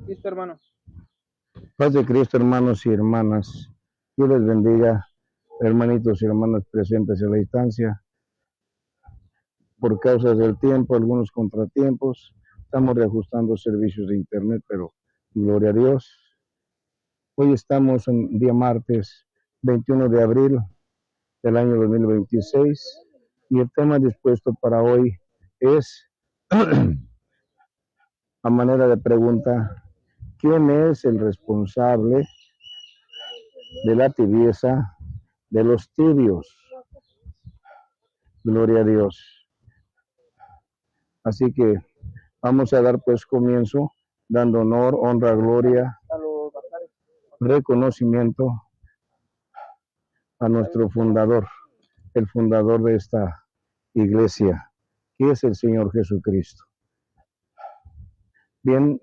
Listo, hermano. Paz de Cristo, hermanos y hermanas. Dios les bendiga, hermanitos y hermanas presentes en la distancia. Por causas del tiempo, algunos contratiempos, estamos reajustando servicios de internet, pero gloria a Dios. Hoy estamos en día martes 21 de abril del año 2026 y el tema dispuesto para hoy es, a manera de pregunta, ¿quién es el responsable de la tibieza de los tibios? Gloria a Dios. Así que vamos a dar pues comienzo dando honor, honra, gloria, reconocimiento a nuestro fundador, el fundador de esta iglesia, que es el Señor Jesucristo. Bien,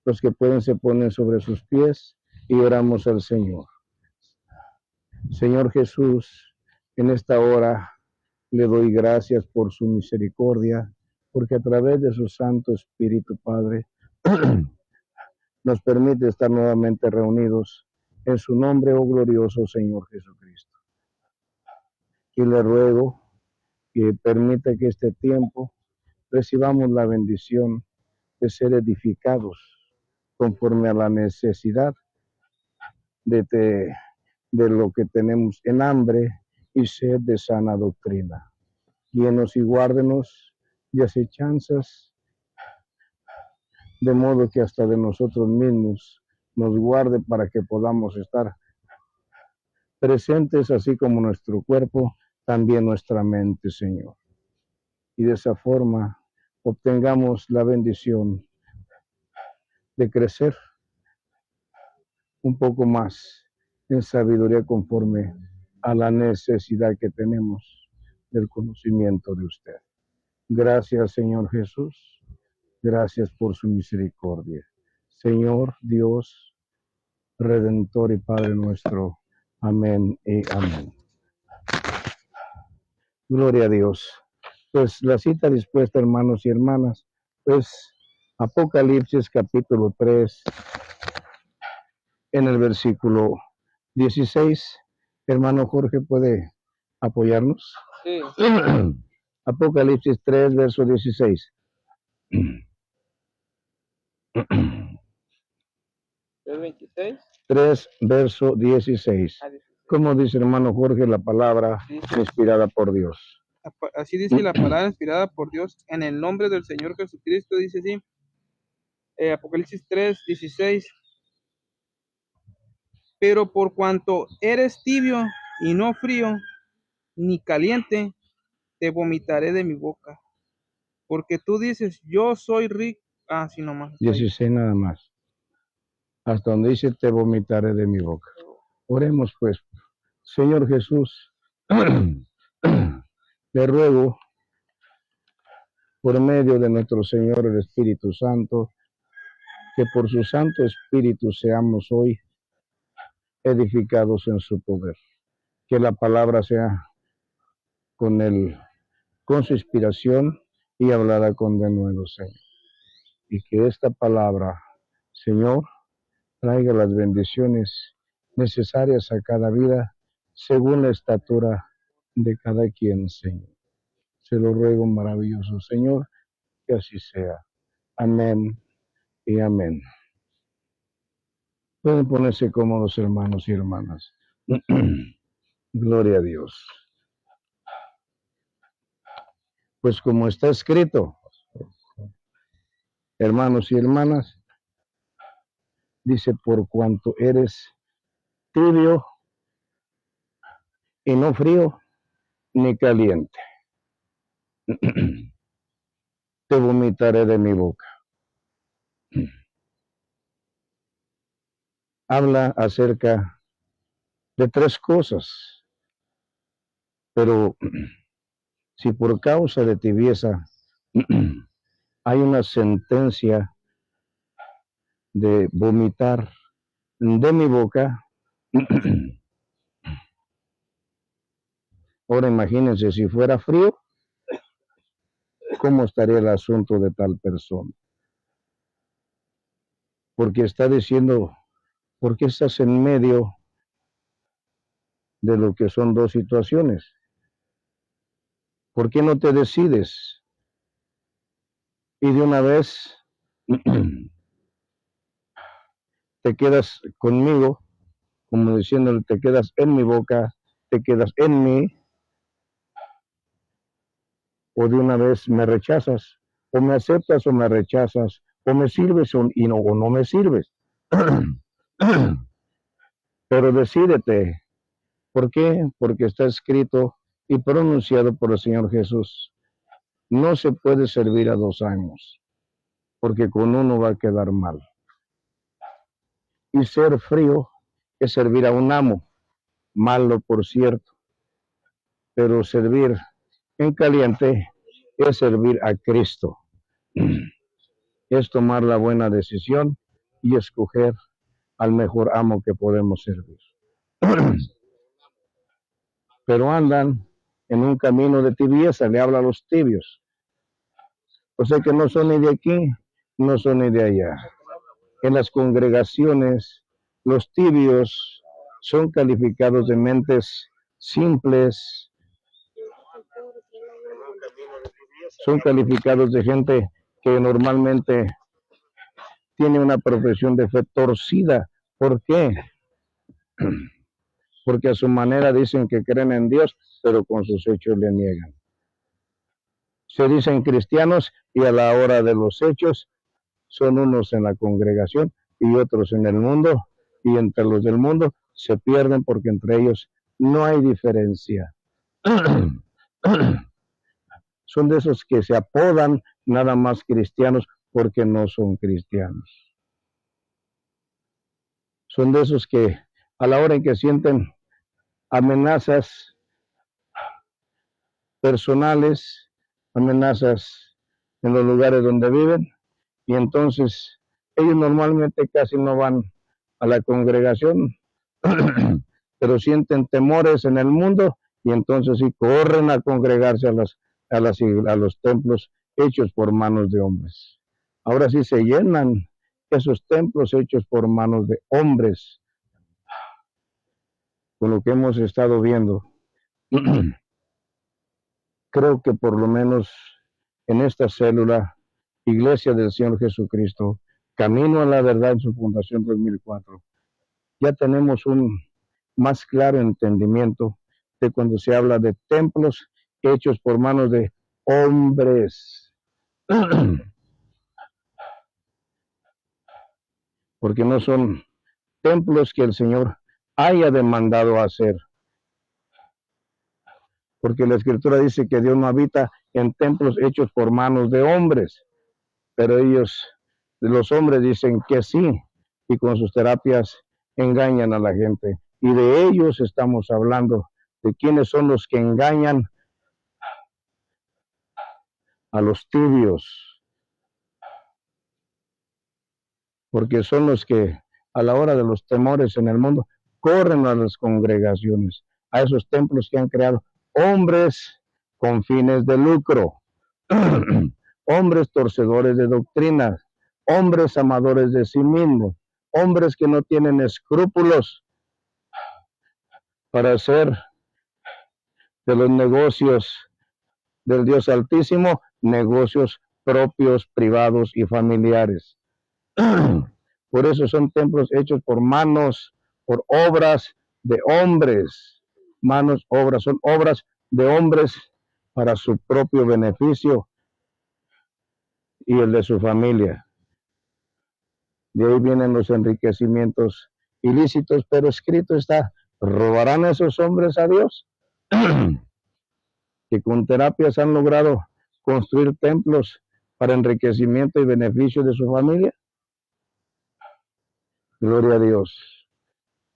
los que pueden se ponen sobre sus pies y oramos al Señor. Señor Jesús, en esta hora le doy gracias por su misericordia, porque a través de su Santo Espíritu, Padre, nos permite estar nuevamente reunidos en su nombre, oh glorioso Señor Jesucristo. Y le ruego que permita que este tiempo recibamos la bendición de ser edificados conforme a la necesidad de lo que tenemos en hambre y sed de sana doctrina. Guíenos y guárdenos de acechanzas, de modo que hasta de nosotros mismos nos guarde para que podamos estar presentes, así como nuestro cuerpo, también nuestra mente, Señor. Y de esa forma obtengamos la bendición de crecer un poco más en sabiduría conforme a la necesidad que tenemos del conocimiento de usted. Gracias, Señor Jesús. Gracias por su misericordia. Señor Dios, Redentor y Padre nuestro. Amén y amén. Gloria a Dios. Pues la cita dispuesta, hermanos y hermanas, pues Apocalipsis capítulo 3, en el versículo 16. Hermano Jorge, ¿puede apoyarnos? Sí. Apocalipsis 3, verso 16. 3:26. 3, verso 16. ¿Cómo dice hermano Jorge la palabra inspirada por Dios? Así dice la palabra inspirada por Dios en el nombre del Señor Jesucristo, dice así. Apocalipsis 3:16. Pero por cuanto eres tibio y no frío ni caliente, te vomitaré de mi boca. Porque tú dices, yo soy rico. Así nomás. 16 nada más. Hasta donde dice, te vomitaré de mi boca. Oremos pues. Señor Jesús, le ruego por medio de nuestro Señor el Espíritu Santo, que por su Santo Espíritu seamos hoy edificados en su poder. Que la palabra sea con su inspiración y hablada con denuedo, Señor. Y que esta palabra, Señor, traiga las bendiciones necesarias a cada vida según la estatura de cada quien, Señor. Se lo ruego, maravilloso Señor, que así sea. Amén y amén. Pueden ponerse cómodos, hermanos y hermanas. Gloria a Dios. Pues como está escrito, hermanos y hermanas, dice, por cuanto eres tibio y no frío ni caliente, te vomitaré de mi boca. Habla acerca de tres cosas, pero si por causa de tibieza hay una sentencia de vomitar de mi boca, ahora imagínense si fuera frío, ¿cómo estaría el asunto de tal persona? porque está diciendo, ¿por qué estás en medio de lo que son dos situaciones? ¿Por qué no te decides? Y de una vez te quedas conmigo, como diciéndole, te quedas en mi boca, te quedas en mí, o de una vez me rechazas, o me aceptas o me rechazas, o me sirves o no me sirves. Pero decídete. ¿Por qué? Porque está escrito y pronunciado por el Señor Jesús. No se puede servir a dos amos, porque con uno va a quedar mal. Y ser frío es servir a un amo, malo por cierto, pero servir en caliente es servir a Cristo. Es tomar la buena decisión y escoger al mejor amo que podemos servir. Pero andan en un camino de tibieza, le habla a los tibios. O sea que no son ni de aquí, no son ni de allá. En las congregaciones, los tibios son calificados de mentes simples, son calificados de gente que normalmente tiene una profesión de fe torcida. ¿Por qué? Porque a su manera dicen que creen en Dios, pero con sus hechos le niegan. Se dicen cristianos y a la hora de los hechos son unos en la congregación y otros en el mundo, y entre los del mundo se pierden porque entre ellos no hay diferencia. Son de esos que se apodan nada más cristianos porque no son cristianos. Son de esos que a la hora en que sienten amenazas personales, amenazas en los lugares donde viven, y entonces ellos normalmente casi no van a la congregación, pero sienten temores en el mundo y entonces sí corren a congregarse a los templos hechos por manos de hombres. Ahora sí se llenan esos templos hechos por manos de hombres, con lo que hemos estado viendo. Creo que por lo menos en esta célula, Iglesia del Señor Jesucristo, Camino a la Verdad en su fundación 2004, ya tenemos un más claro entendimiento de cuando se habla de templos hechos por manos de hombres. Porque no son templos que el Señor haya demandado hacer. Porque la Escritura dice que Dios no habita en templos hechos por manos de hombres. Pero ellos, los hombres, dicen que sí, y con sus terapias engañan a la gente. Y de ellos estamos hablando, de quiénes son los que engañan a los tibios, porque son los que a la hora de los temores en el mundo corren a las congregaciones, a esos templos que han creado hombres con fines de lucro, hombres torcedores de doctrinas, hombres amadores de sí mismos, hombres que no tienen escrúpulos para hacer de los negocios del Dios Altísimo negocios propios, privados y familiares. Por eso son templos hechos por manos, por obras de hombres. Manos, obras, son obras de hombres para su propio beneficio y el de su familia. De ahí vienen los enriquecimientos ilícitos, pero escrito está, ¿robarán esos hombres a Dios? Que con terapias han logrado construir templos para enriquecimiento y beneficio de su familia. Gloria a Dios.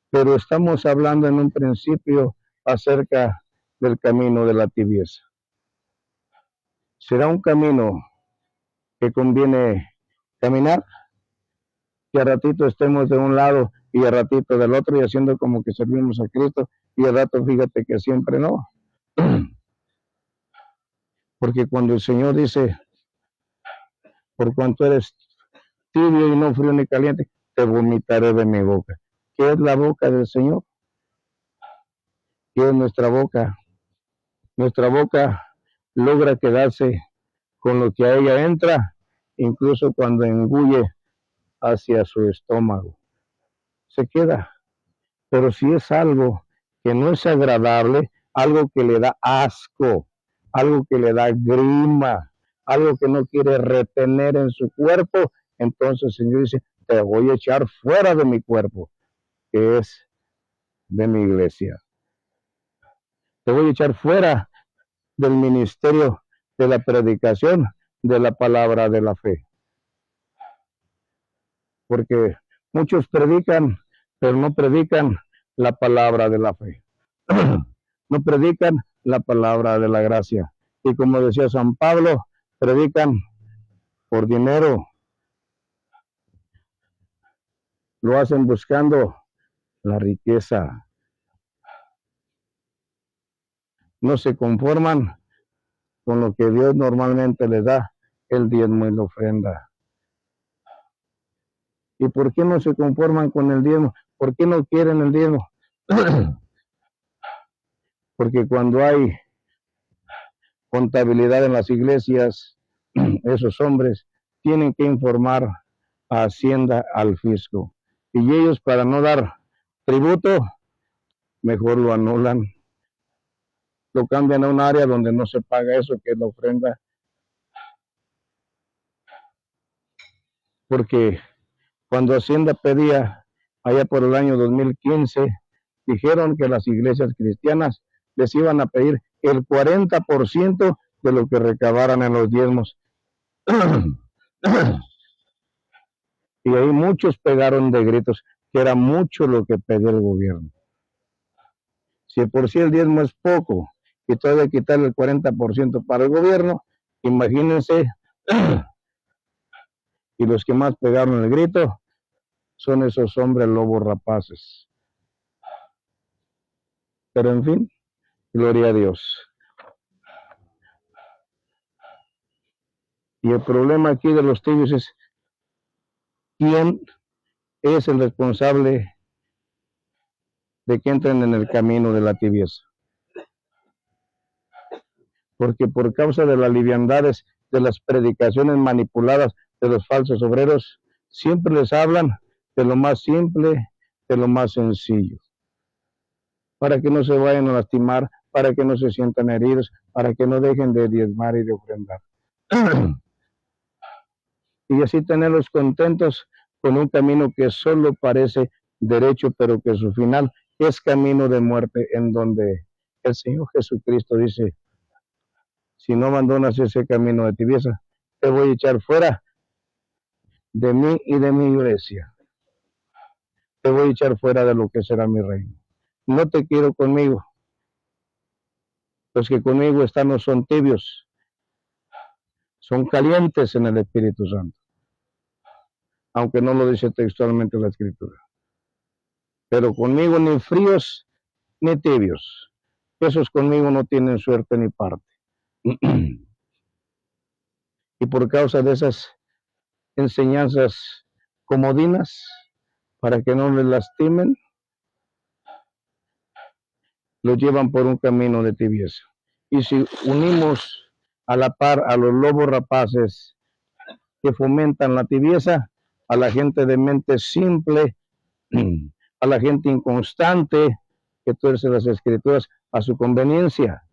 Pero estamos hablando en un principio acerca del camino de la tibieza. ¿Será un camino que conviene caminar? Que a ratito estemos de un lado y a ratito del otro y haciendo como que servimos a Cristo y a rato fíjate que siempre no. Porque cuando el Señor dice, por cuanto eres tibio y no frío ni caliente, te vomitaré de mi boca. ¿Qué es la boca del Señor? ¿Qué es nuestra boca? Nuestra boca logra quedarse con lo que a ella entra, incluso cuando engulle hacia su estómago. Se queda. Pero si es algo que no es agradable, algo que le da asco, algo que le da grima, algo que no quiere retener en su cuerpo, entonces el Señor dice, te voy a echar fuera de mi cuerpo, que es de mi iglesia. Te voy a echar fuera del ministerio de la predicación de la palabra de la fe. Porque muchos predican, pero no predican la palabra de la fe. No predican la palabra de la gracia. Y como decía San Pablo, predican por dinero. Lo hacen buscando la riqueza. No se conforman con lo que Dios normalmente les da, el diezmo y la ofrenda. ¿Y por qué no se conforman con el diezmo? ¿Por qué no quieren el diezmo? Porque cuando hay contabilidad en las iglesias, esos hombres tienen que informar a Hacienda, al fisco. Y ellos, para no dar tributo, mejor lo anulan. Lo cambian a un área donde no se paga eso, que es la ofrenda. Porque cuando Hacienda pedía, allá por el año 2015, dijeron que las iglesias cristianas les iban a pedir el 40% de lo que recabaran en los diezmos. Y ahí muchos pegaron de gritos, que era mucho lo que pedía el gobierno. Si por sí el diezmo es poco, y todavía quitarle el 40% para el gobierno, imagínense. Y los que más pegaron el grito son esos hombres lobos rapaces. Pero en fin, gloria a Dios. Y el problema aquí de los tibios es, ¿quién es el responsable de que entren en el camino de la tibieza? Porque por causa de las liviandades, de las predicaciones manipuladas de los falsos obreros, siempre les hablan de lo más simple, de lo más sencillo, para que no se vayan a lastimar, para que no se sientan heridos, para que no dejen de diezmar y de ofrendar. Y así tenerlos contentos con un camino que solo parece derecho, pero que su final es camino de muerte, en donde el Señor Jesucristo dice, si no abandonas ese camino de tibieza, te voy a echar fuera de mí y de mi iglesia. Te voy a echar fuera de lo que será mi reino. No te quiero conmigo. Los que conmigo están no son tibios, son calientes en el Espíritu Santo, aunque no lo dice textualmente la Escritura. Pero conmigo ni fríos ni tibios. Esos conmigo no tienen suerte ni parte. Y por causa de esas enseñanzas comodinas, para que no les lastimen, los llevan por un camino de tibieza. Y si unimos a la par a los lobos rapaces que fomentan la tibieza, a la gente de mente simple, a la gente inconstante que tuerce las escrituras a su conveniencia.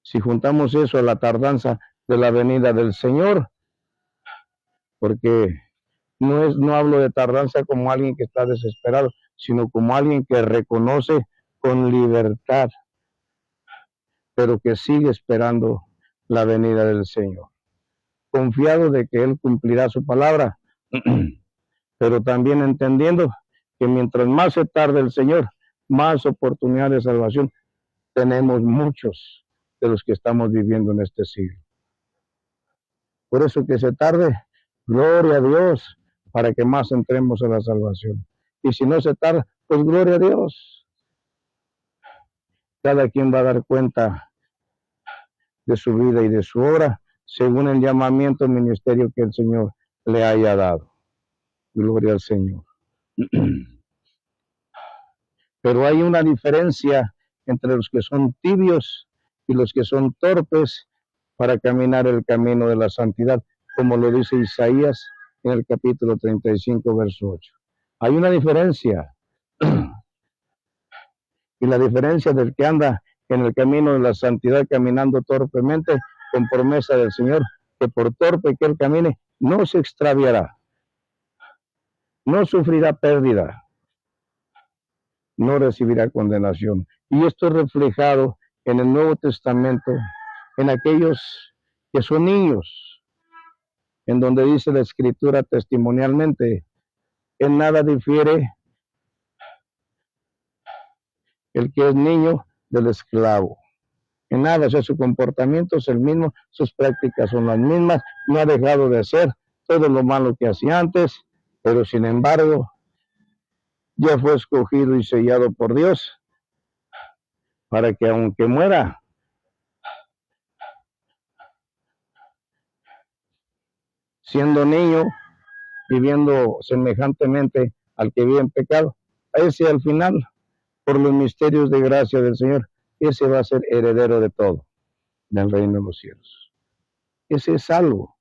Si juntamos eso a la tardanza de la venida del Señor, porque no hablo de tardanza como alguien que está desesperado, sino como alguien que reconoce con libertad, pero que sigue esperando la venida del Señor, confiado de que Él cumplirá su palabra, pero también entendiendo que mientras más se tarde el Señor, más oportunidad de salvación tenemos muchos de los que estamos viviendo en este siglo. Por eso que se tarde, gloria a Dios, para que más entremos a la salvación. Y si no se tarda, pues gloria a Dios. Cada quien va a dar cuenta de su vida y de su obra, según el llamamiento al ministerio que el Señor le haya dado. Gloria al Señor. Pero hay una diferencia entre los que son tibios y los que son torpes para caminar el camino de la santidad, como lo dice Isaías en el capítulo 35, verso 8. Hay una diferencia. Y la diferencia del que anda en el camino de la santidad caminando torpemente con promesa del Señor, que por torpe que él camine, no se extraviará, no sufrirá pérdida, no recibirá condenación. Y esto es reflejado en el Nuevo Testamento, en aquellos que son niños, en donde dice la Escritura testimonialmente, en nada difiere el que es niño del esclavo. En nada, o sea, su comportamiento es el mismo, sus prácticas son las mismas, no ha dejado de hacer todo lo malo que hacía antes, pero sin embargo, ya fue escogido y sellado por Dios para que aunque muera, siendo niño, viviendo semejantemente al que vive en pecado, a ese al final, por los misterios de gracia del Señor, ese va a ser heredero de todo, del reino de los cielos. Ese es salvo,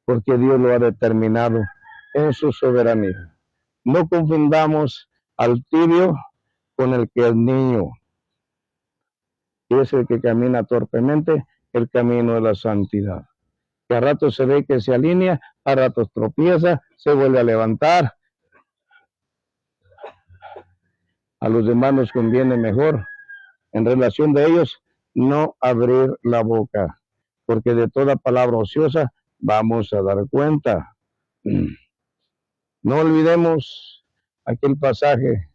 porque Dios lo ha determinado en su soberanía. No confundamos al tibio con el que es niño, que es el que camina torpemente el camino de la santidad. Que a ratos se ve que se alinea, a ratos tropieza, se vuelve a levantar. A los demás nos conviene mejor, en relación de ellos, no abrir la boca, porque de toda palabra ociosa vamos a dar cuenta. No olvidemos aquel pasaje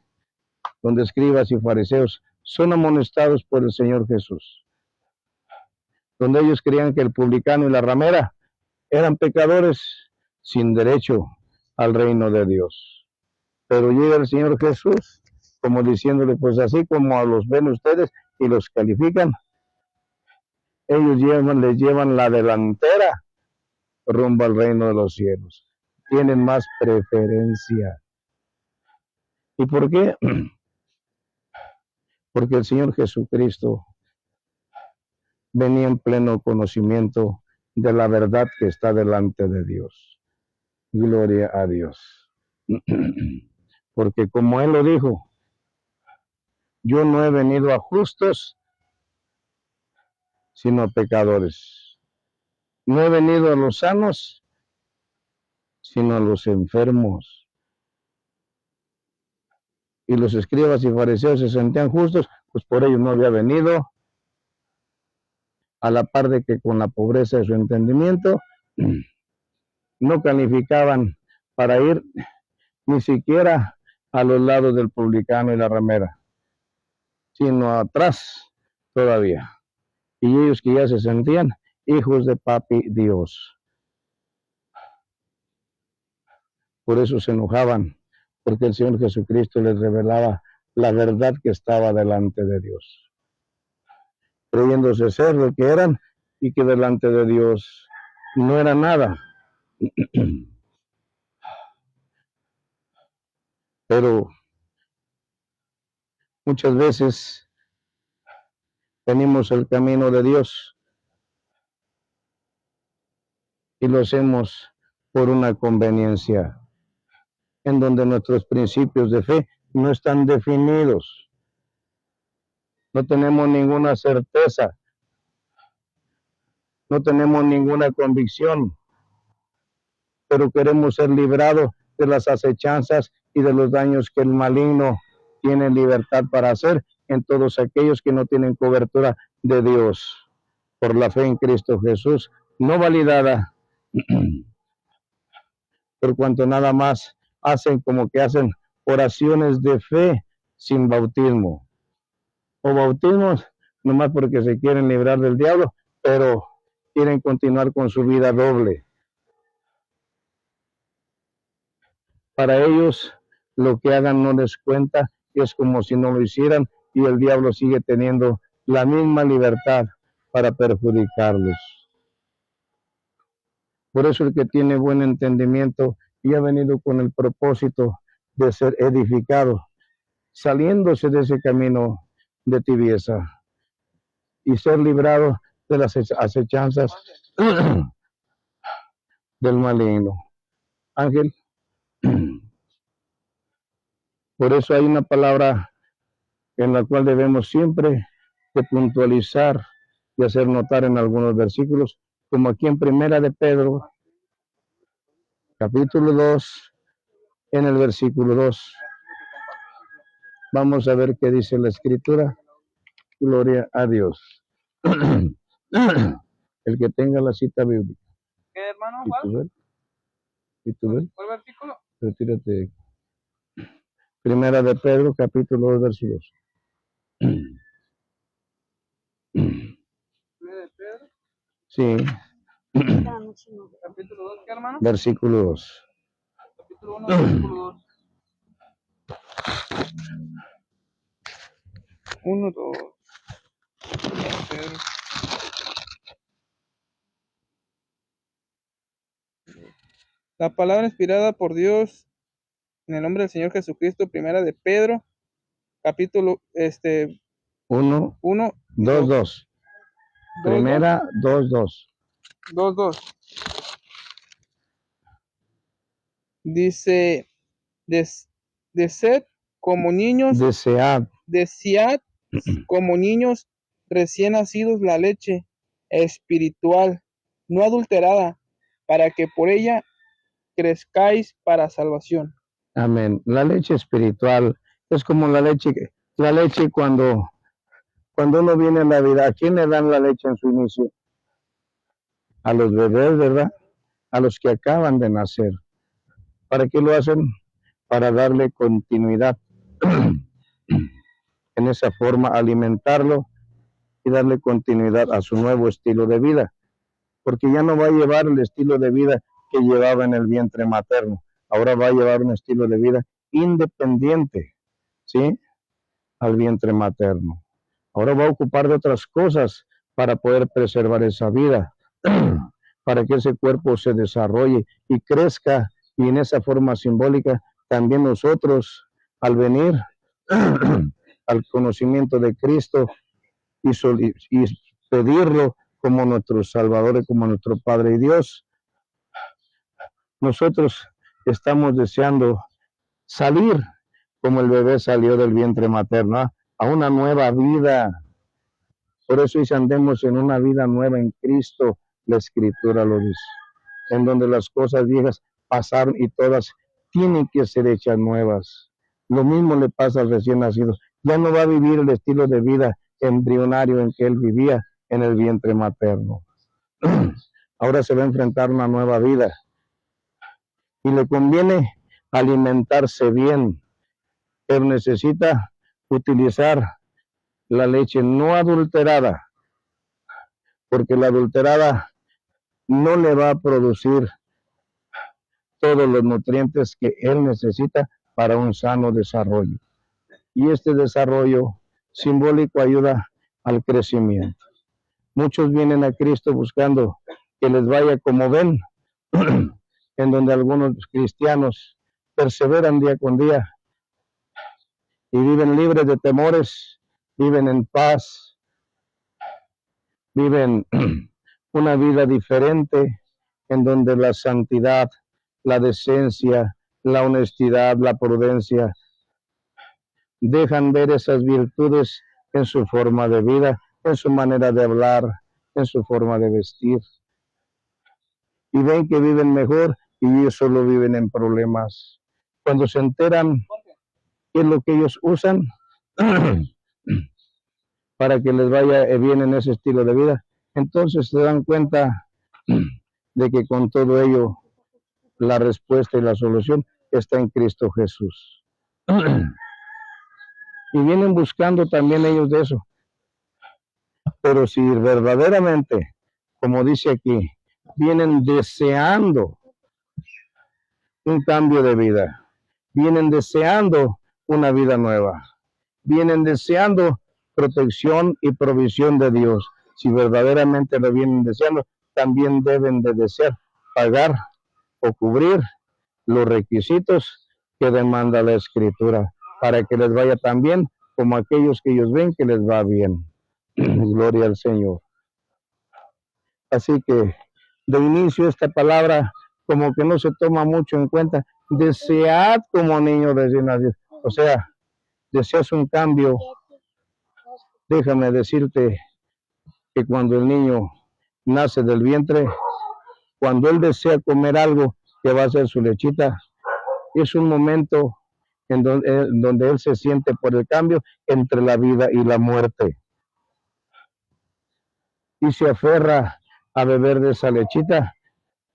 donde escribas y fariseos son amonestados por el Señor Jesús, donde ellos creían que el publicano y la ramera eran pecadores sin derecho al reino de Dios. Pero llega el Señor Jesús como diciéndole, pues así como los ven ustedes y los califican, ellos les llevan la delantera rumbo al reino de los cielos. Tienen más preferencia. ¿Y por qué? Porque el Señor Jesucristo venía en pleno conocimiento de la verdad que está delante de Dios. Gloria a Dios. Porque como Él lo dijo, yo no he venido a justos, sino a pecadores. No he venido a los sanos, sino a los enfermos. Y los escribas y fariseos se sentían justos, pues por ellos no había venido, a la par de que con la pobreza de su entendimiento, no calificaban para ir ni siquiera a los lados del publicano y la ramera, sino atrás todavía. Y ellos que ya se sentían hijos de papi Dios. Por eso se enojaban, porque el Señor Jesucristo les revelaba la verdad que estaba delante de Dios, creyéndose ser lo que eran y que delante de Dios no era nada. Pero muchas veces venimos el camino de Dios y lo hacemos por una conveniencia, en donde nuestros principios de fe no están definidos. No tenemos ninguna certeza, no tenemos ninguna convicción, pero queremos ser librados de las acechanzas y de los daños que el maligno tiene libertad para hacer en todos aquellos que no tienen cobertura de Dios por la fe en Cristo Jesús, no validada, por cuanto nada más hacen como que hacen oraciones de fe sin bautismo, o bautismos nomás porque se quieren librar del diablo, pero quieren continuar con su vida doble. Para ellos, lo que hagan no les cuenta, es como si no lo hicieran, y el diablo sigue teniendo la misma libertad para perjudicarlos. Por eso el que tiene buen entendimiento y ha venido con el propósito de ser edificado, saliéndose de ese camino de tibieza y ser librado de las acechanzas del maligno. Ángel, por eso hay una palabra en la cual debemos siempre de puntualizar y hacer notar en algunos versículos, como aquí en Primera de Pedro, capítulo 2, en el versículo 2. Vamos a ver qué dice la Escritura. Gloria a Dios. El que tenga la cita bíblica. ¿Qué, hermano? ¿Y tú ves? ¿Y tú ves? ¿Cuál versículo? Retírate. Primera de Pedro, capítulo 2, versículo 2. ¿Primera de Pedro? Sí. Capítulo 2, ¿qué, hermano? Versículo 2. Capítulo 1, versículo 2. 1, 2. Pedro. La palabra inspirada por Dios en el nombre del Señor Jesucristo, primera de Pedro, capítulo 1, 1, 2, 2. Primera, 2, 2. 2, 2. Dice, desead como niños, Desead. desead como niños recién nacidos la leche espiritual, no adulterada, para que por ella crezcáis para salvación. Amén. La leche espiritual es como la leche cuando uno viene a la vida. ¿A quién le dan la leche en su inicio? A los bebés, ¿verdad? A los que acaban de nacer. ¿Para qué lo hacen? Para darle continuidad. En esa forma, alimentarlo y darle continuidad a su nuevo estilo de vida. Porque ya no va a llevar el estilo de vida que llevaba en el vientre materno. Ahora va a llevar un estilo de vida independiente, ¿sí? Al vientre materno. Ahora va a ocupar de otras cosas para poder preservar esa vida, para que ese cuerpo se desarrolle y crezca, y en esa forma simbólica también nosotros, al venir al conocimiento de Cristo y pedirlo como nuestro Salvador y como nuestro Padre y Dios, nosotros estamos deseando salir como el bebé salió del vientre materno, a una nueva vida. Por eso dice, andemos en una vida nueva en Cristo, la Escritura lo dice, en donde las cosas viejas pasaron y todas tienen que ser hechas nuevas. Lo mismo le pasa al recién nacido. Ya no va a vivir el estilo de vida embrionario en que él vivía en el vientre materno. Ahora se va a enfrentar a una nueva vida y le conviene alimentarse bien, pero necesita utilizar la leche no adulterada, porque la adulterada no le va a producir todos los nutrientes que él necesita para un sano desarrollo. Y este desarrollo simbólico ayuda al crecimiento. Muchos vienen a Cristo buscando que les vaya como ven, en donde algunos cristianos perseveran día con día y viven libres de temores, viven en paz, viven una vida diferente en donde la santidad, la decencia, la honestidad, la prudencia dejan ver esas virtudes en su forma de vida, en su manera de hablar, en su forma de vestir. Y ven que viven mejor y ellos solo viven en problemas. Cuando se enteran qué es lo que ellos usan para que les vaya bien en ese estilo de vida, entonces se dan cuenta de que con todo ello la respuesta y la solución está en Cristo Jesús. Y vienen buscando también ellos de eso. Pero si verdaderamente, como dice aquí, vienen deseando un cambio de vida, vienen deseando una vida nueva, vienen deseando protección y provisión de Dios, si verdaderamente lo vienen deseando, también deben de desear pagar o cubrir los requisitos que demanda la Escritura para que les vaya tan bien como aquellos que ellos ven que les va bien. Gloria al Señor. Así que de inicio esta palabra como que no se toma mucho en cuenta. Desead como niño recién nacido. O sea, deseas un cambio. Déjame decirte que cuando el niño nace del vientre, cuando él desea comer algo que va a ser su lechita, es un momento en donde él se siente por el cambio entre la vida y la muerte. Y se aferra a beber de esa lechita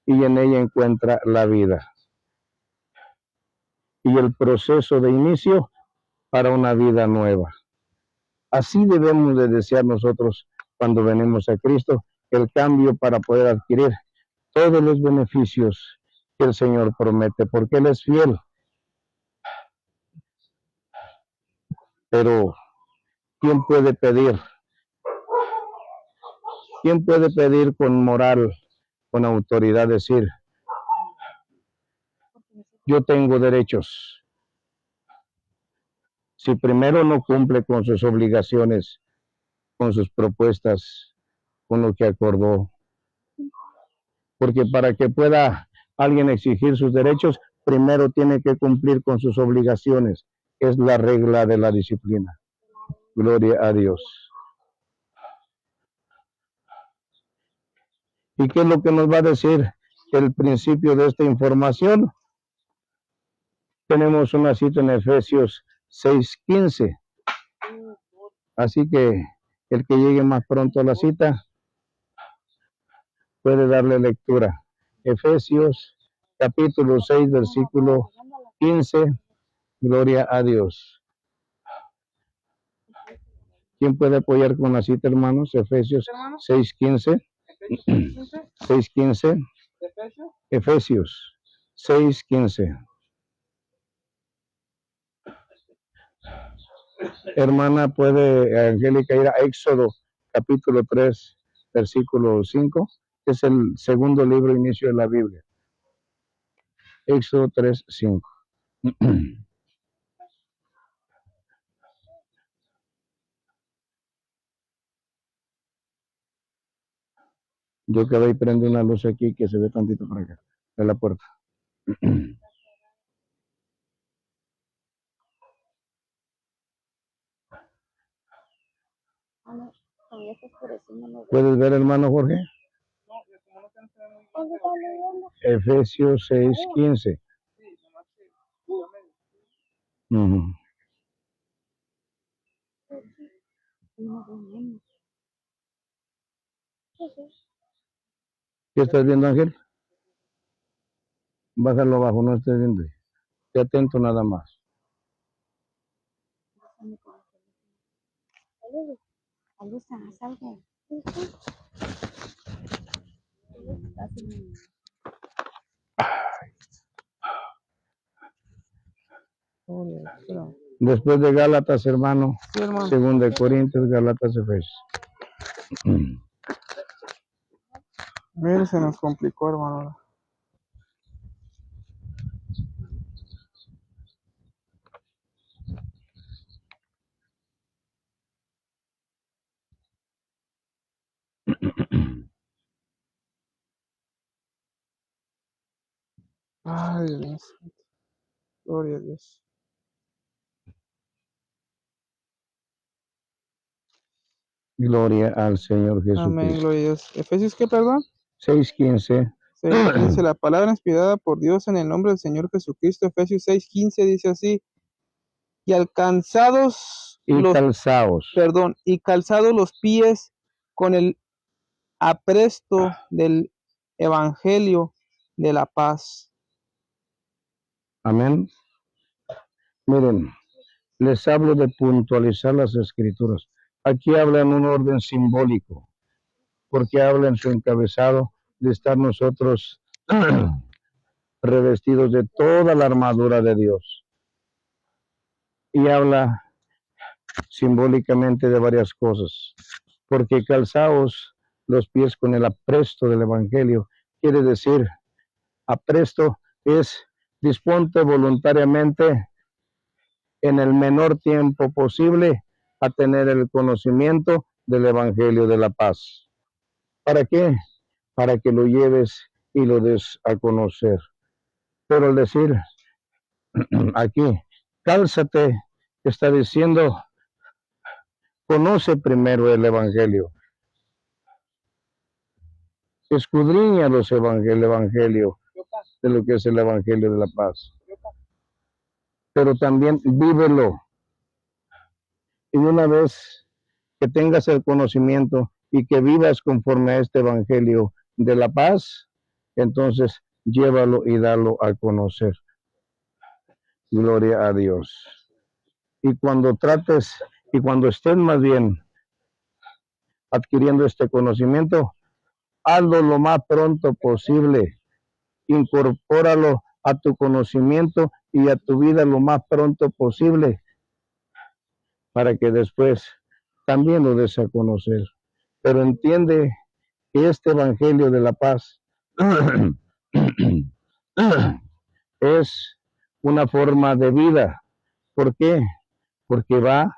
y en ella encuentra la vida. Y el proceso de inicio para una vida nueva. Así debemos de desear nosotros cuando venimos a Cristo, el cambio para poder adquirir todos los beneficios que el Señor promete, porque Él es fiel. Pero, ¿quién puede pedir? ¿Quién puede pedir con moral, con autoridad, decir, yo tengo derechos? Si primero no cumple con sus obligaciones, con sus propuestas, con lo que acordó. Porque para que pueda alguien exigir sus derechos, primero tiene que cumplir con sus obligaciones. Es la regla de la disciplina. Gloria a Dios. ¿Y qué es lo que nos va a decir el principio de esta información? Tenemos una cita en Efesios 6:15. Así que el que llegue más pronto a la cita puede darle lectura. Efesios capítulo 6, versículo 15. Gloria a Dios. ¿Quién puede apoyar con la cita, hermanos? Efesios 6:15. 6:15. Efesios 6:15. Hermana, ¿puede Angélica ir a Éxodo capítulo 3, versículo 5? Es el segundo libro inicio de la Biblia. Éxodo 3, 5. Yo que voy prendo una luz aquí que se ve tantito para acá, de la puerta. ¿Puedes ver, hermano Jorge? Efesios 6:15. ¿Qué estás viendo, Ángel? Bájalo abajo, no estés viendo. Esté atento nada más. Después de Gálatas, hermano, Sí, hermano. según de Corintios, Gálatas, Efesios. Mire, se nos complicó, hermano. Ay, Dios mío. Gloria a Dios. Gloria al Señor Jesucristo. Amén, gloria a Dios. Efesios, ¿qué, perdón? 6:15. 6:15, la palabra inspirada por Dios en el nombre del Señor Jesucristo. Efesios 6:15 dice así: y calzados los pies con el apresto del evangelio de la paz. Amén. Miren, les hablo de puntualizar las escrituras. Aquí habla en un orden simbólico, porque habla en su encabezado de estar nosotros revestidos de toda la armadura de Dios. Y habla simbólicamente de varias cosas, porque calzaos los pies con el apresto del evangelio, quiere decir apresto es disponte voluntariamente en el menor tiempo posible a tener el conocimiento del Evangelio de la paz. ¿Para qué? Para que lo lleves y lo des a conocer. Pero al decir aquí, cálzate, está diciendo, conoce primero el Evangelio. Escudriña el Evangelio de lo que es el Evangelio de la paz. Pero también vívelo. Y una vez que tengas el conocimiento y que vivas conforme a este Evangelio de la paz, entonces llévalo y dalo a conocer. Gloria a Dios. Y cuando trates, y cuando estés más bien adquiriendo este conocimiento, hazlo lo más pronto posible. Incorpóralo a tu conocimiento y a tu vida lo más pronto posible, para que después también lo des a conocer. Pero entiende que este Evangelio de la paz es una forma de vida. ¿Por qué? Porque va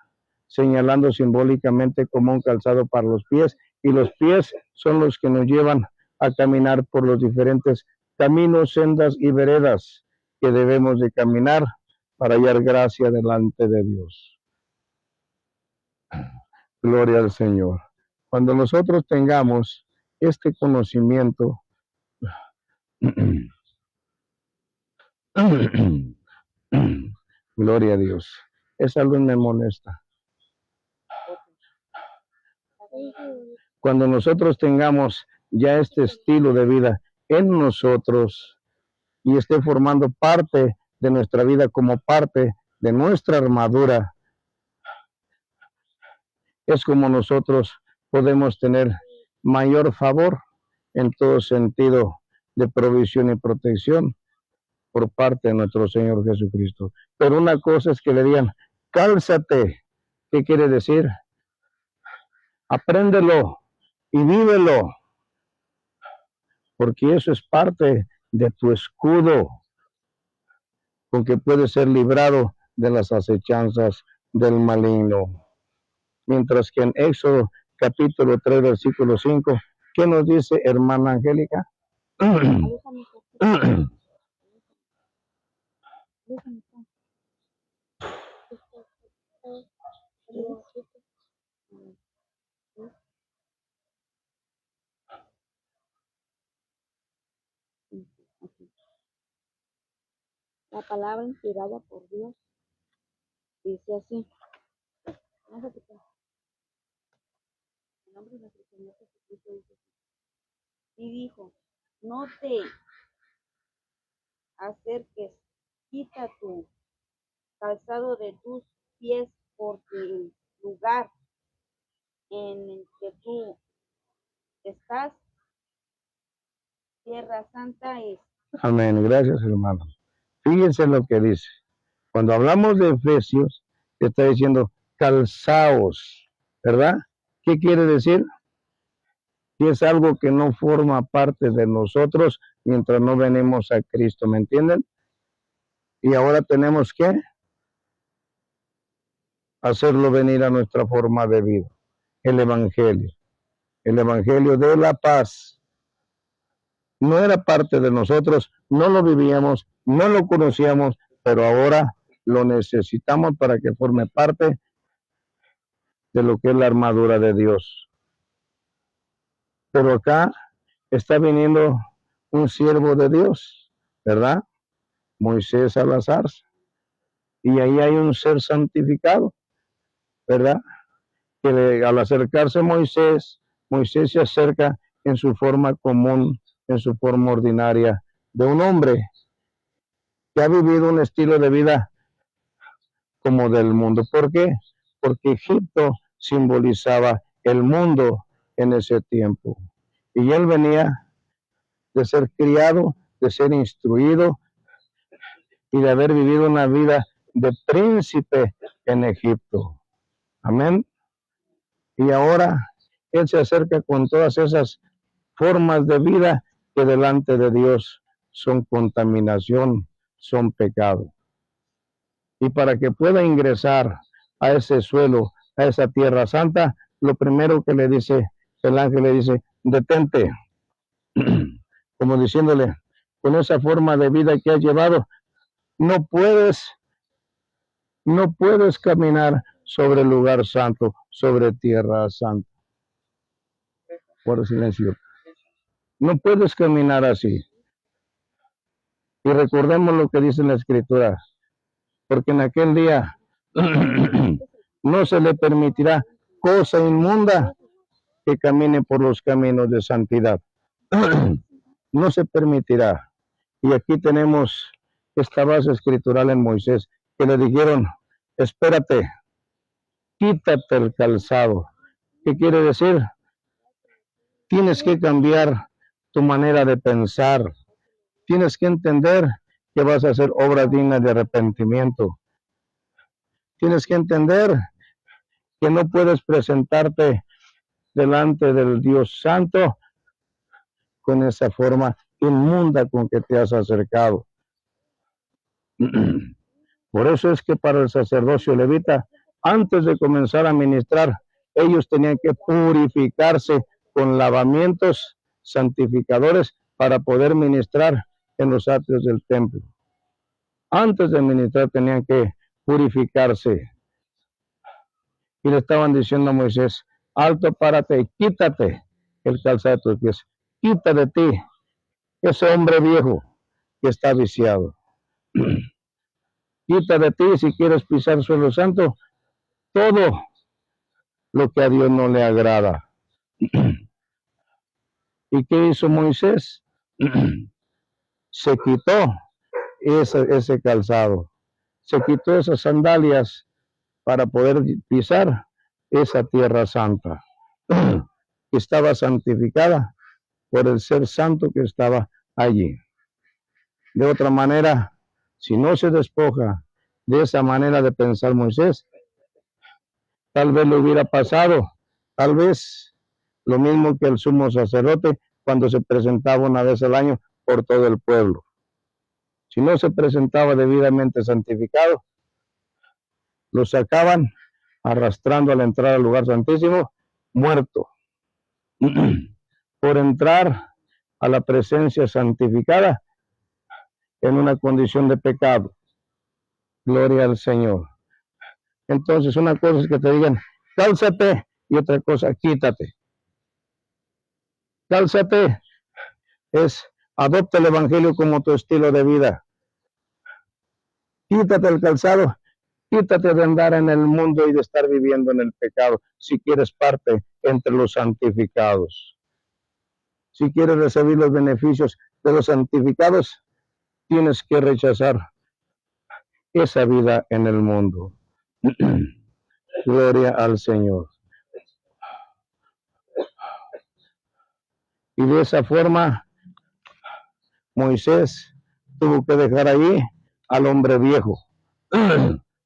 señalando simbólicamente como un calzado para los pies, y los pies son los que nos llevan a caminar por los diferentes caminos, sendas y veredas que debemos de caminar para hallar gracia delante de Dios. Gloria al Señor. Cuando nosotros tengamos este conocimiento, gloria a Dios. Esa luz me molesta. Cuando nosotros tengamos ya este estilo de vida en nosotros y esté formando parte de nuestra vida como parte de nuestra armadura, es como nosotros podemos tener mayor favor en todo sentido de provisión y protección por parte de nuestro Señor Jesucristo. Pero una cosa es que le digan, cálzate. ¿Qué quiere decir? Apréndelo y vívelo, porque eso es parte de tu escudo, con que puedes ser librado de las acechanzas del maligno. Mientras que en Éxodo capítulo 3, versículo 5, ¿qué nos dice, hermana Angélica? La palabra inspirada por Dios dice así. En nombre de nuestro Señor Jesucristo dice así. Y dijo, no te acerques, quita tu calzado de tus pies, porque el lugar en el que tú estás, tierra santa es. Amén. Gracias, hermano. Fíjense lo que dice. Cuando hablamos de Efesios, está diciendo calzaos, ¿verdad? ¿Qué quiere decir? Que es algo que no forma parte de nosotros mientras no venimos a Cristo, ¿me entienden? Y ahora tenemos que hacerlo venir a nuestra forma de vida. El Evangelio de la paz. No era parte de nosotros, no lo vivíamos, no lo conocíamos, pero ahora lo necesitamos para que forme parte de lo que es la armadura de Dios. Pero acá está viniendo un siervo de Dios, ¿verdad? Moisés a la zarza. Y ahí hay un ser santificado, ¿verdad? Que al acercarse Moisés se acerca en su forma común, en su forma ordinaria, de un hombre que ha vivido un estilo de vida como del mundo. ¿Por qué? Porque Egipto simbolizaba el mundo en ese tiempo. Y él venía de ser criado, de ser instruido y de haber vivido una vida de príncipe en Egipto. Amén. Y ahora él se acerca con todas esas formas de vida que delante de Dios son contaminación, son pecado. Y para que pueda ingresar a ese suelo, a esa tierra santa, lo primero que le dice, el ángel le dice, detente, como diciéndole, con esa forma de vida que has llevado, no puedes caminar sobre el lugar santo, sobre tierra santa. Por silencio. No puedes caminar así. Y recordemos lo que dice la Escritura, porque en aquel día no se le permitirá cosa inmunda que camine por los caminos de santidad. No se permitirá. Y aquí tenemos esta base escritural en Moisés, que le dijeron, espérate, quítate el calzado. ¿Qué quiere decir? Tienes que cambiar tu manera de pensar. Tienes que entender que vas a hacer obras dignas de arrepentimiento. Tienes que entender que no puedes presentarte delante del Dios Santo con esa forma inmunda con que te has acercado. Por eso es que para el sacerdocio levita, antes de comenzar a ministrar, ellos tenían que purificarse con lavamientos santificadores para poder ministrar en los atrios del templo. Antes de ministrar tenían que purificarse. Y le estaban diciendo a Moisés, alto, párate, quítate el calzado de tus pies. Quita de ti ese hombre viejo que está viciado. Quita de ti, si quieres pisar suelo santo, todo lo que a Dios no le agrada. ¿Y qué hizo Moisés? Se quitó ese calzado, se quitó esas sandalias para poder pisar esa tierra santa, que estaba santificada por el ser santo que estaba allí. De otra manera, si no se despoja de esa manera de pensar Moisés, tal vez le hubiera pasado, tal vez lo mismo que el sumo sacerdote cuando se presentaba una vez al año por todo el pueblo. Si no se presentaba debidamente santificado, lo sacaban arrastrando al entrar al lugar santísimo, muerto. Por entrar a la presencia santificada en una condición de pecado. Gloria al Señor. Entonces, una cosa es que te digan, cálzate, y otra cosa, quítate. Cálzate es, adopta el Evangelio como tu estilo de vida. Quítate el calzado, quítate de andar en el mundo y de estar viviendo en el pecado, si quieres parte entre los santificados. Si quieres recibir los beneficios de los santificados, tienes que rechazar esa vida en el mundo. Gloria al Señor. Y de esa forma, Moisés tuvo que dejar ahí al hombre viejo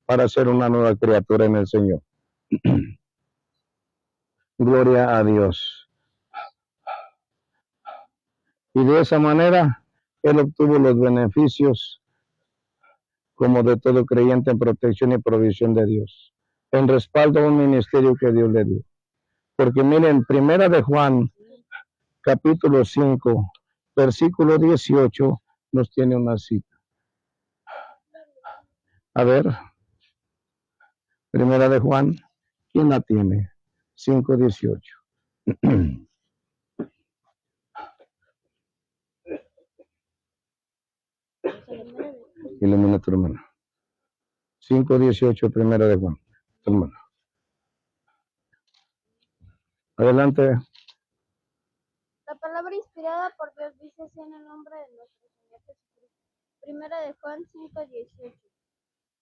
para ser una nueva criatura en el Señor. Gloria a Dios. Y de esa manera, él obtuvo los beneficios como de todo creyente en protección y provisión de Dios, en respaldo a un ministerio que Dios le dio. Porque miren, primera de Juan, capítulo 5, versículo 18, nos tiene una cita. A ver, primera de Juan, ¿quién la tiene? 5:18. Ilumina tu hermano. 5:18, primera de Juan, tu hermano. Adelante. La palabra inspirada por Dios dice así en el nombre de nuestro Señor Jesucristo. Primera de Juan 5:18.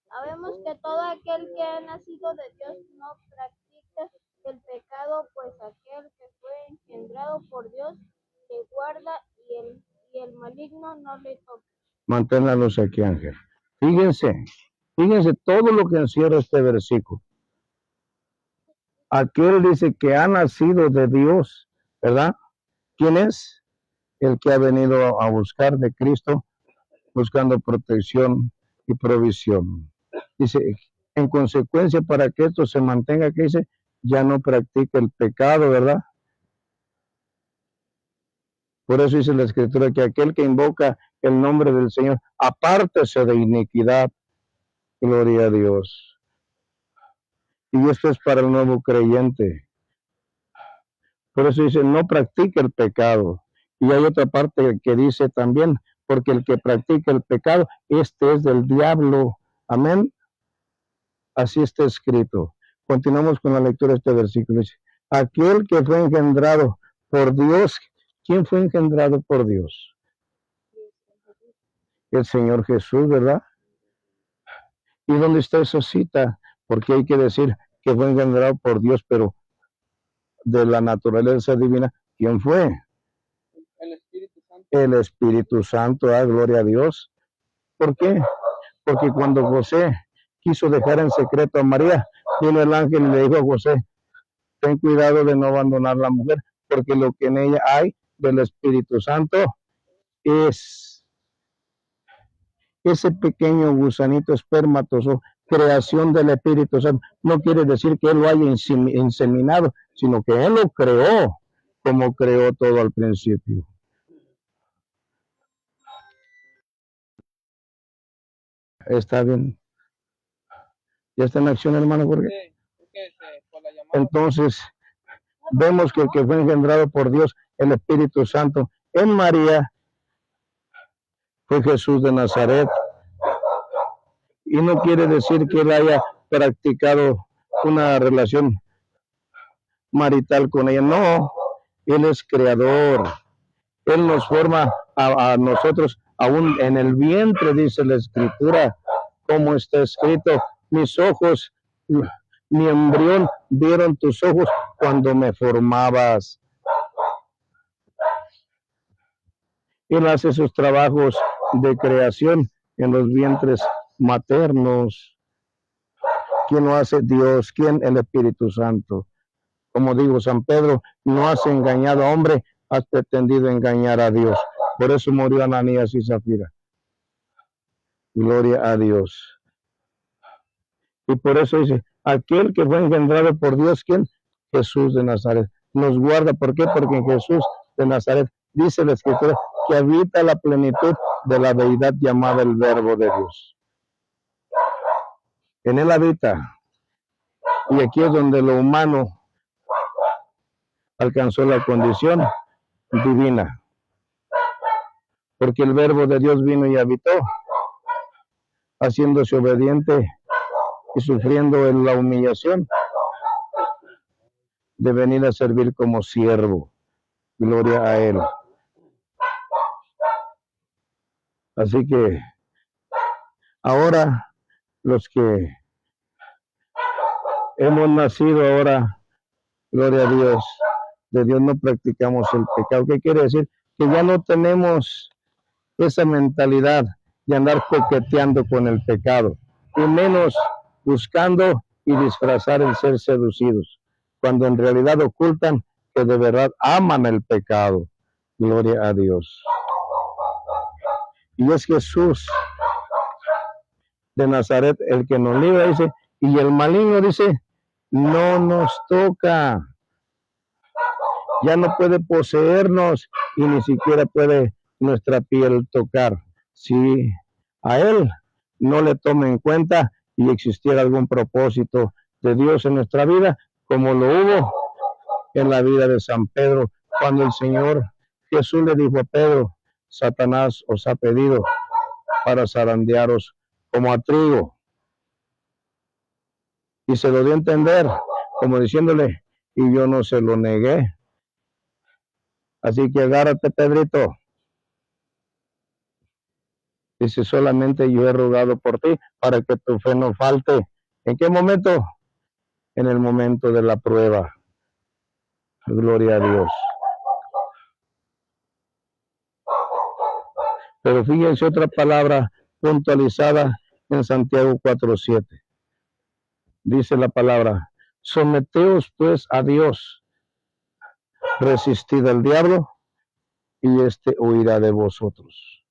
Sabemos que todo aquel que ha nacido de Dios no practica el pecado, pues aquel que fue engendrado por Dios le guarda y el maligno no le toca. Mantén la luz aquí, Ángel. Fíjense todo lo que encierra este versículo. Aquel dice que ha nacido de Dios, ¿verdad? ¿Quién es? el que ha venido a buscar de Cristo, buscando protección y provisión. Dice, en consecuencia, para que esto se mantenga, que dice, ya no practica el pecado, ¿verdad? Por eso dice la Escritura que aquel que invoca el nombre del Señor, apártese de iniquidad. Gloria a Dios. Y esto es para el nuevo creyente. Por eso dice, no practique el pecado. Y hay otra parte que dice también, porque el que practica el pecado, este es del diablo. Amén. Así está escrito. Continuamos con la lectura de este versículo. Dice, aquel que fue engendrado por Dios. ¿Quién fue engendrado por Dios? El Señor Jesús, ¿verdad? ¿Y dónde está esa cita? Porque hay que decir que fue engendrado por Dios, pero de la naturaleza divina, ¿quién fue? El Espíritu Santo. El Espíritu Santo, gloria a Dios. ¿Por qué? Porque cuando José quiso dejar en secreto a María, vino el ángel y le dijo a José, ten cuidado de no abandonar a la mujer, porque lo que en ella hay del Espíritu Santo es ese pequeño gusanito espermatozoide, creación del Espíritu Santo. No quiere decir que él lo haya inseminado, sino que él lo creó, como creó todo al principio. Está bien. ¿Ya está en acción, hermano Jorge? Entonces, vemos que el que fue engendrado por Dios, el Espíritu Santo, en María, fue Jesús de Nazaret. Y no quiere decir que él haya practicado una relación marital con ella. No, él es creador. Él nos forma a nosotros aún en el vientre, dice la Escritura, como está escrito, mis ojos, mi embrión vieron tus ojos cuando me formabas. Él hace sus trabajos de creación en los vientres maternos. ¿Quién lo hace? Dios. ¿Quién? El Espíritu Santo. Como digo, San Pedro, no has engañado a hombre, has pretendido engañar a Dios. Por eso murió Ananías y Zafira. Gloria a Dios. Y por eso dice, aquel que fue engendrado por Dios, ¿quién? Jesús de Nazaret. Nos guarda, ¿por qué? Porque en Jesús de Nazaret, dice la Escritura, que habita la plenitud de la deidad llamada el Verbo de Dios. En él habita. Y aquí es donde lo humano alcanzó la condición divina. Porque el Verbo de Dios vino y habitó, haciéndose obediente y sufriendo en la humillación de venir a servir como siervo. Gloria a Él. Así que ahora los que hemos nacido ahora, gloria a Dios, de Dios no practicamos el pecado. ¿Qué quiere decir? Que ya no tenemos esa mentalidad de andar coqueteando con el pecado, y menos buscando y disfrazar el ser seducidos, cuando en realidad ocultan que de verdad aman el pecado. Gloria a Dios. Y es Jesús de Nazaret el que nos libra, dice, y el maligno, dice, no nos toca. Ya no puede poseernos y ni siquiera puede nuestra piel tocar. Si a él no le toma en cuenta y existiera algún propósito de Dios en nuestra vida, como lo hubo en la vida de San Pedro, cuando el Señor Jesús le dijo a Pedro, Satanás os ha pedido para zarandearos como a trigo. Y se lo dio a entender, como diciéndole, y yo no se lo negué. Así que agárrate, Pedrito. Dice, solamente yo he rogado por ti para que tu fe no falte. ¿En qué momento? En el momento de la prueba. Gloria a Dios. Pero fíjense otra palabra puntualizada en Santiago 4:7. Dice la palabra, someteos pues a Dios, resistid al diablo y éste huirá de vosotros.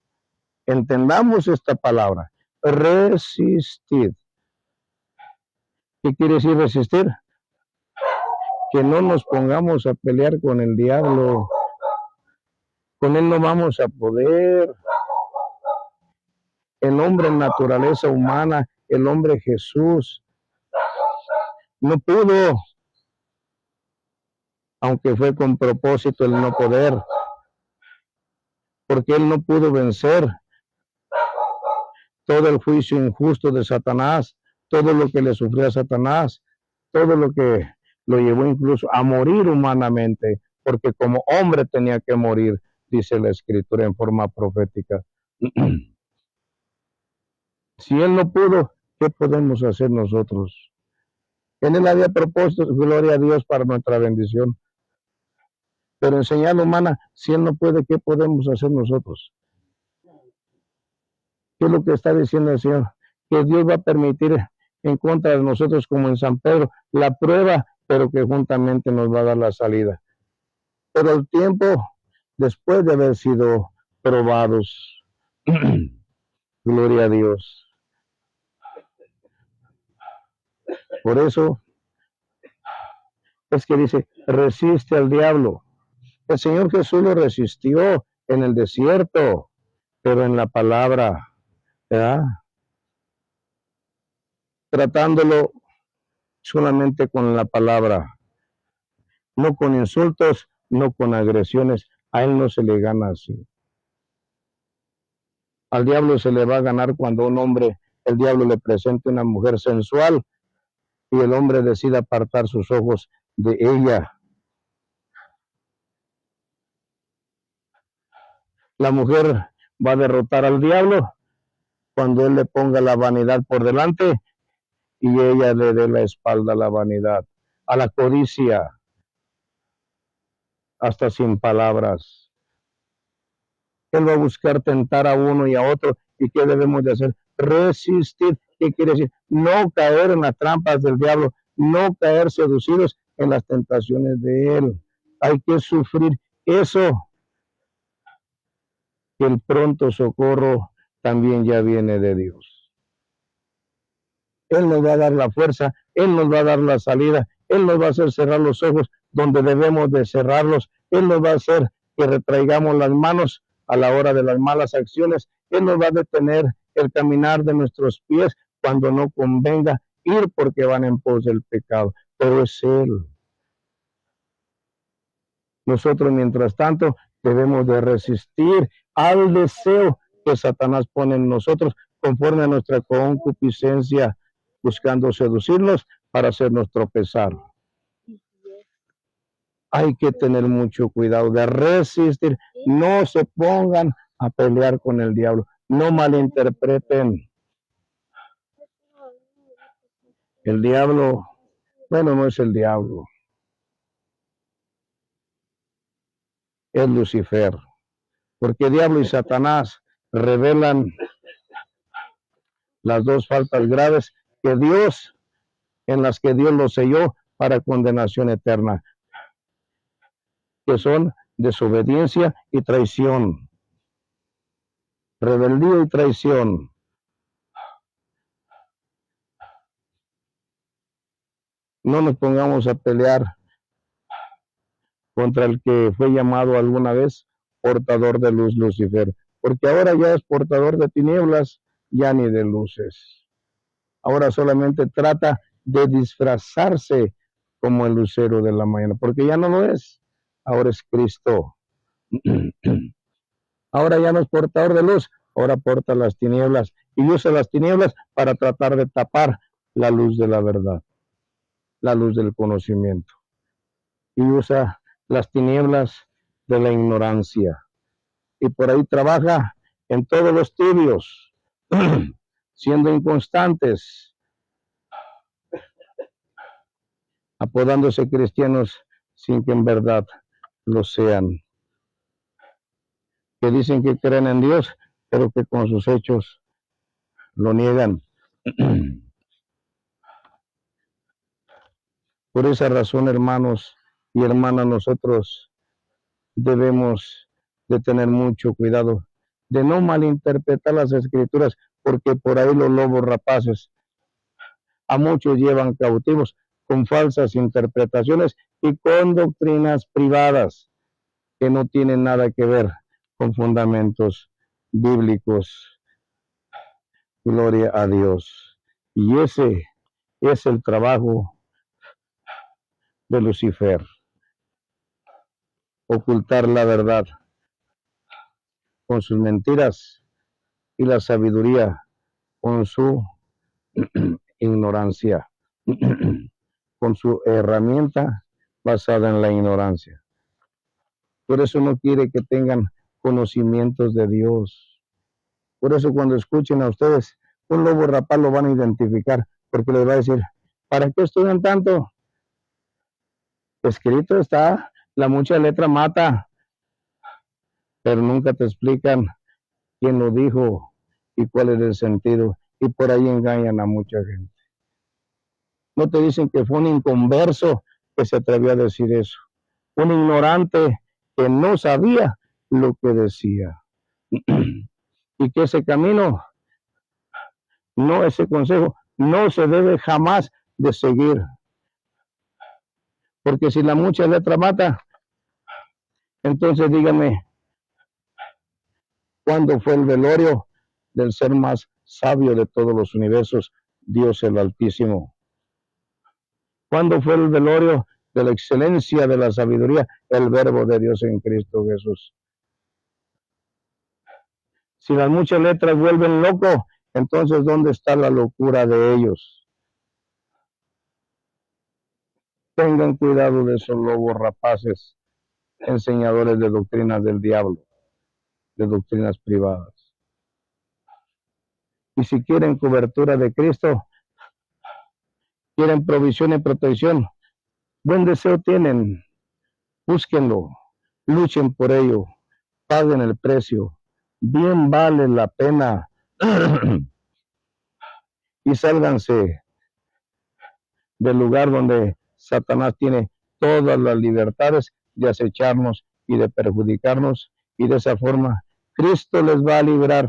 Entendamos esta palabra, resistid. ¿Qué quiere decir resistir? Que no nos pongamos a pelear con el diablo. Con él no vamos a poder. El hombre en naturaleza humana, el hombre Jesús, no pudo, aunque fue con propósito el no poder, porque él no pudo vencer todo el juicio injusto de Satanás, todo lo que le sufrió a Satanás, todo lo que lo llevó incluso a morir humanamente, porque como hombre tenía que morir, dice la Escritura en forma profética. Si él no pudo, ¿qué podemos hacer nosotros? En él había propósitos, gloria a Dios, para nuestra bendición. Pero en señal humana, si él no puede, ¿qué podemos hacer nosotros? ¿Qué es lo que está diciendo el Señor? Que Dios va a permitir en contra de nosotros, como en San Pedro, la prueba, pero que juntamente nos va a dar la salida. Pero el tiempo, después de haber sido probados, gloria a Dios. Por eso es que dice, resiste al diablo. El Señor Jesús lo resistió en el desierto, pero en la palabra, ¿verdad? Tratándolo solamente con la palabra, no con insultos, no con agresiones. A él no se le gana así. Al diablo se le va a ganar cuando un hombre, el diablo le presente una mujer sensual y el hombre decida apartar sus ojos de ella. La mujer va a derrotar al diablo cuando él le ponga la vanidad por delante y ella le dé la espalda a la vanidad, a la codicia, hasta sin palabras. Él va a buscar tentar a uno y a otro. ¿Y qué debemos de hacer? Resistir. ¿Qué quiere decir? No caer en las trampas del diablo, no caer seducidos en las tentaciones de él. Hay que sufrir eso, que el pronto socorro también ya viene de Dios. Él nos va a dar la fuerza, Él nos va a dar la salida, Él nos va a hacer cerrar los ojos donde debemos de cerrarlos, Él nos va a hacer que retraigamos las manos a la hora de las malas acciones, Él nos va a detener el caminar de nuestros pies cuando no convenga ir porque van en pos del pecado, pero es Él. Nosotros, mientras tanto, debemos de resistir al deseo que Satanás pone en nosotros conforme a nuestra concupiscencia, buscando seducirnos para hacernos tropezar. Hay que tener mucho cuidado de resistir. No se pongan a pelear con el diablo. No malinterpreten. El diablo, bueno, no es el diablo. Es Lucifer. Porque diablo y Satanás revelan las dos faltas graves que Dios, en las que Dios los selló para condenación eterna, que son desobediencia y traición, rebeldía y traición. No nos pongamos a pelear contra el que fue llamado alguna vez portador de luz, Lucifer, porque ahora ya es portador de tinieblas, ya ni de luces. Ahora solamente trata de disfrazarse como el lucero de la mañana, porque ya no lo es, ahora es Cristo. Ahora ya no es portador de luz, ahora porta las tinieblas y usa las tinieblas para tratar de tapar la luz de la verdad, la luz del conocimiento. Y usa las tinieblas de la ignorancia. Y por ahí trabaja en todos los tibios, siendo inconstantes, apodándose cristianos sin que en verdad lo sean. Que dicen que creen en Dios, pero que con sus hechos lo niegan. Por esa razón, hermanos y hermanas, nosotros debemos de tener mucho cuidado, de no malinterpretar las escrituras, porque por ahí los lobos rapaces a muchos llevan cautivos con falsas interpretaciones y con doctrinas privadas que no tienen nada que ver con fundamentos bíblicos. Gloria a Dios. Y ese es el trabajo de Lucifer, ocultar la verdad con sus mentiras y la sabiduría con su ignorancia, con su herramienta basada en la ignorancia. Por eso no quiere que tengan conocimientos de Dios. Por eso cuando escuchen a ustedes un lobo rapaz lo van a identificar, porque les va a decir, ¿para qué estudian tanto? Escrito está, la mucha letra mata, pero nunca te explican quién lo dijo y cuál es el sentido, y por ahí engañan a mucha gente. No te dicen que fue un inconverso que se atrevió a decir eso, un ignorante que no sabía lo que decía, y que ese camino, no, ese consejo, no se debe jamás de seguir, porque si la mucha letra mata, entonces dígame, ¿cuándo fue el velorio del ser más sabio de todos los universos, Dios el Altísimo? ¿Cuándo fue el velorio de la excelencia de la sabiduría, el Verbo de Dios en Cristo Jesús? Si las muchas letras vuelven loco, entonces ¿dónde está la locura de ellos? Tengan cuidado de esos lobos rapaces, enseñadores de doctrinas del diablo, de doctrinas privadas. Y si quieren cobertura de Cristo, quieren provisión y protección, buen deseo tienen, búsquenlo, luchen por ello, paguen el precio, bien vale la pena y sálganse del lugar donde Satanás tiene todas las libertades de acecharnos y de perjudicarnos, y de esa forma Cristo les va a librar,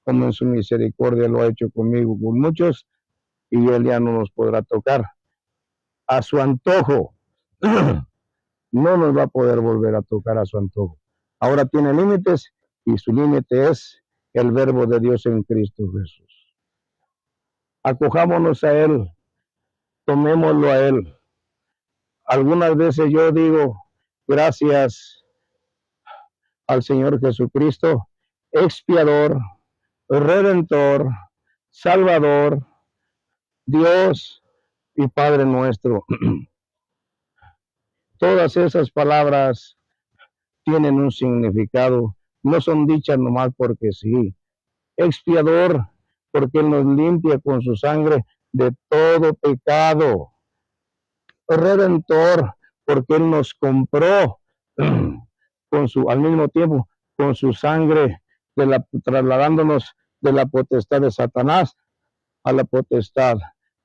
como en su misericordia lo ha hecho conmigo, con muchos, y Él ya no nos podrá tocar a su antojo. No nos va a poder volver a tocar a su antojo. Ahora tiene límites, y su límite es el Verbo de Dios en Cristo Jesús. Acojámonos a Él, tomémoslo a Él. Algunas veces yo digo, gracias al Señor Jesucristo, expiador, redentor, salvador, Dios y Padre nuestro. Todas esas palabras tienen un significado, no son dichas nomás porque sí. Expiador, porque Él nos limpia con su sangre de todo pecado. Redentor, porque Él nos compró con su, al mismo tiempo, con su sangre, trasladándonos de la potestad de Satanás a la potestad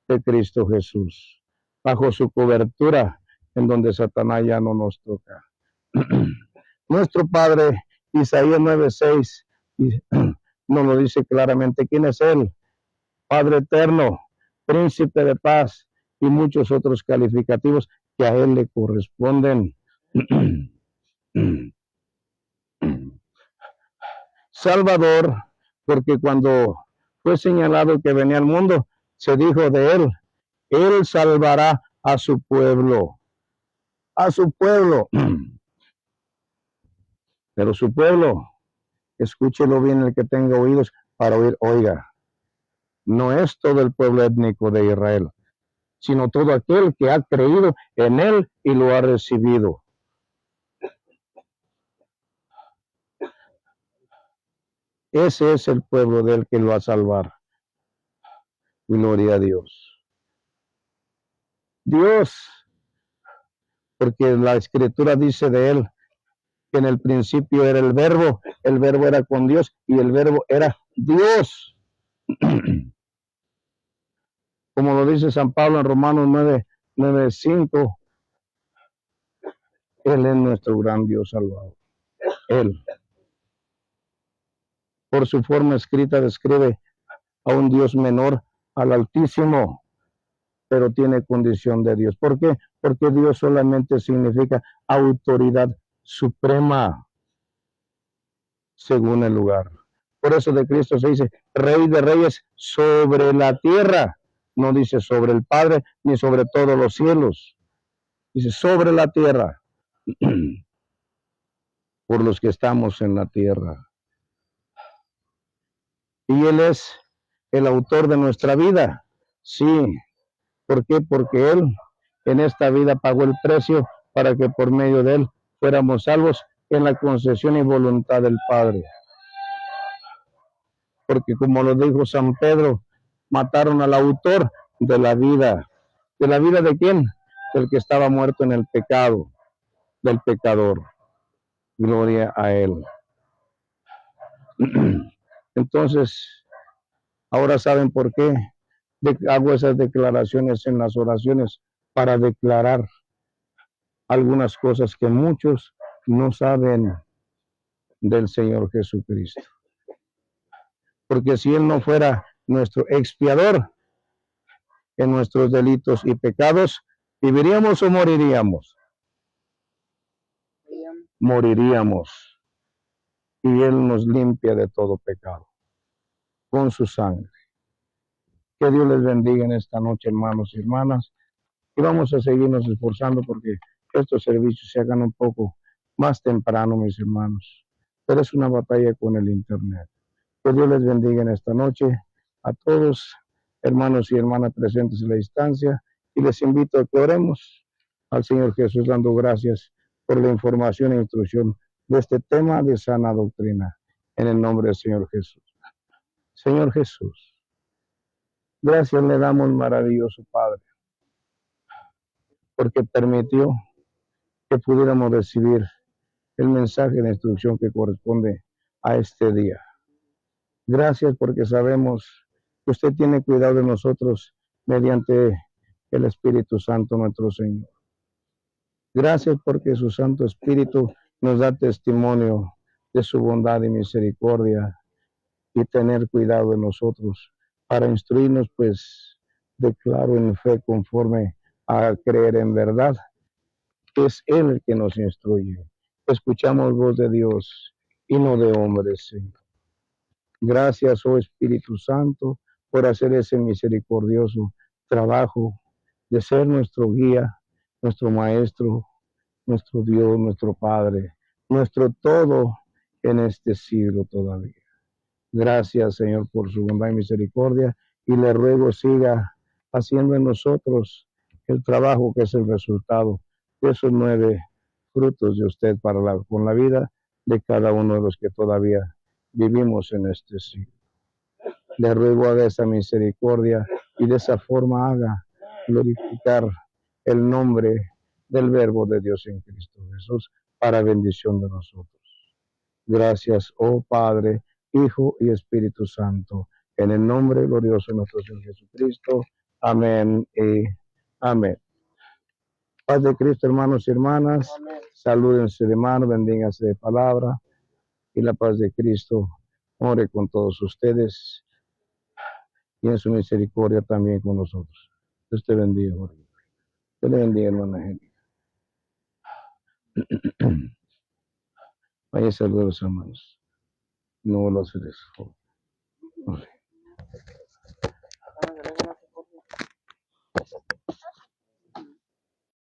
de Cristo Jesús, bajo su cobertura, en donde Satanás ya no nos toca. Nuestro Padre, Isaías 9:6, nos lo dice claramente. ¿Quién es Él? Padre eterno, príncipe de paz, y muchos otros calificativos que a Él le corresponden. Salvador, porque cuando fue señalado que venía al mundo, se dijo de Él salvará a su pueblo. A su pueblo. Pero su pueblo, escúchelo bien el que tenga oídos para oír, oiga, no es todo el pueblo étnico de Israel, sino todo aquel que ha creído en Él y lo ha recibido. Ese es el pueblo de Él que lo va a salvar. Gloria a Dios. Dios, porque la Escritura dice de Él que en el principio era el Verbo era con Dios y el Verbo era Dios. Como lo dice San Pablo en Romanos 9:5, Él es nuestro gran Dios salvador. Él. por su forma escrita describe a un Dios menor al Altísimo, pero tiene condición de Dios. ¿Por qué? Porque Dios solamente significa autoridad suprema según el lugar. Por eso de Cristo se dice Rey de Reyes sobre la tierra. No dice sobre el Padre ni sobre todos los cielos. Dice sobre la tierra. Por los que estamos en la tierra. Y Él es el autor de nuestra vida. Sí. ¿Por qué? Porque Él en esta vida pagó el precio para que por medio de Él fuéramos salvos en la concesión y voluntad del Padre. Porque como lo dijo San Pedro, mataron al autor de la vida. ¿De la vida de quién? Del que estaba muerto en el pecado, del pecador. Gloria a Él. Entonces, ahora saben por qué hago esas declaraciones en las oraciones, para declarar algunas cosas que muchos no saben del Señor Jesucristo. Porque si Él no fuera nuestro expiador en nuestros delitos y pecados, ¿viviríamos o moriríamos? Moriríamos. Y Él nos limpia de todo pecado con su sangre. Que Dios les bendiga en esta noche, hermanos y hermanas. Y vamos a seguirnos esforzando porque estos servicios se hagan un poco más temprano, mis hermanos. Pero es una batalla con el Internet. Que Dios les bendiga en esta noche a todos, hermanos y hermanas presentes en la distancia. Y les invito a que oremos al Señor Jesús dando gracias por la información e instrucción de este tema de sana doctrina. En el nombre del Señor Jesús. Señor Jesús, gracias le damos, maravilloso Padre, porque permitió que pudiéramos recibir el mensaje de instrucción que corresponde a este día. Gracias porque sabemos que usted tiene cuidado de nosotros mediante el Espíritu Santo nuestro Señor. Gracias porque su Santo Espíritu nos da testimonio de su bondad y misericordia y tener cuidado de nosotros para instruirnos, pues, declaro en fe conforme a creer en verdad. Es Él el que nos instruye. Escuchamos voz de Dios y no de hombres, Señor. Gracias, oh Espíritu Santo, por hacer ese misericordioso trabajo de ser nuestro guía, nuestro maestro, nuestro Dios, nuestro Padre, nuestro todo en este siglo todavía. Gracias, Señor, por su bondad y misericordia, y le ruego siga haciendo en nosotros el trabajo que es el resultado de esos 9 frutos de usted con la vida de cada uno de los que todavía vivimos en este siglo. Le ruego haga esa misericordia y de esa forma haga glorificar el nombre del Verbo de Dios en Cristo Jesús para bendición de nosotros. Gracias, oh Padre, Hijo y Espíritu Santo, en el nombre glorioso de nuestro Señor Jesucristo. Amén y amén. Paz de Cristo, hermanos y hermanas. Amén. Salúdense de mano, bendíganse de palabra, y la paz de Cristo ore con todos ustedes y en su misericordia también con nosotros. Dios te bendiga, Dios te bendiga, hermana Jenny. Vaya a saludar a los hermanos. No lo haces.